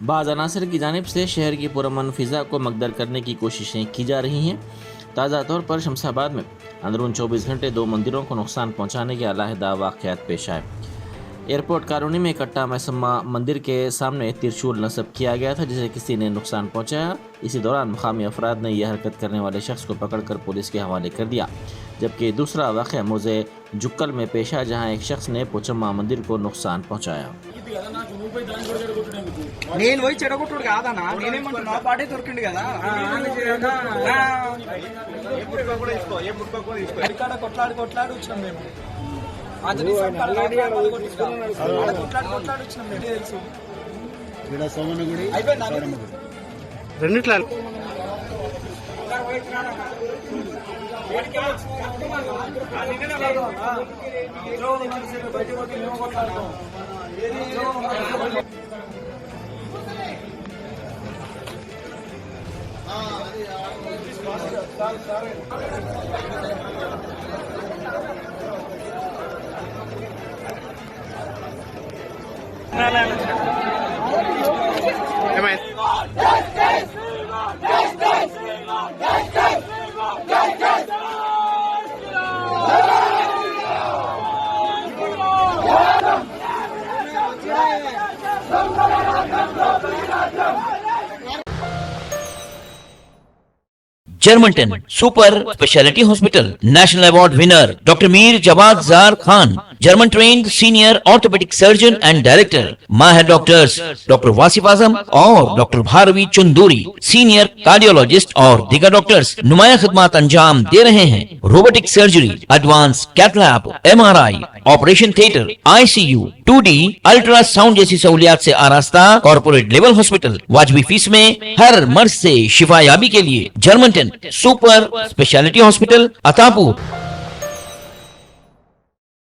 बाज़ अनासर की जानिब से शहर की पुरअमन फ़िज़ा को मकदर करने की कोशिशें की जा रही हैं। ताज़ा तौर पर शमशाबाद में अंदरून 24 घंटे 2 मंदिरों को नुकसान पहुँचाने के अलहदा वाक़यात पेश आए। एयरपोर्ट कॉलोनी में कट्टा मैसम्मा मंदिर के सामने तिरशूल नस्ब किया गया था, जिसे किसी ने नुकसान पहुंचाया। इसी दौरान मुकामी अफराद ने यह हरकत करने वाले शख्स को पकड़कर पुलिस के हवाले कर दिया। जबकि दूसरा वाक़या मौज़े जुक्कल में पेश आया, जहां एक शख्स ने पोचम्मा मंदिर को नुकसान पहुंचाया। నేను పోయి చెడగొట్టుడు కాదన్నా, నేనేమంటున్నా పాటే దొరికిండు కదా ఇక్కడ కొట్లాడి వచ్చినాం మేము. కొట్లాడి వచ్చినాం మేము తెలుసు. రెండిట్లా जर्मनटन super speciality hospital national award winner doctor Mir Jawad Jar Khan, German trained senior orthopaedic surgeon and director, माहिर डॉक्टर्स डॉक्टर वासिफ आजम और doctor Bharvi Chanduri, senior cardiologist और दीगर डॉक्टर्स नुमाया खिदमत अंजाम दे रहे हैं। Robotic surgery, advance cath lab, MRI, operation theatre, ICU, 2D ultrasound जैसी सहूलियात से आरास्ता कॉर्पोरेट लेवल हॉस्पिटल। वाजबी फीस में हर मर्ज से शिफायाबी के लिए Germanton super speciality hospital, Attapur.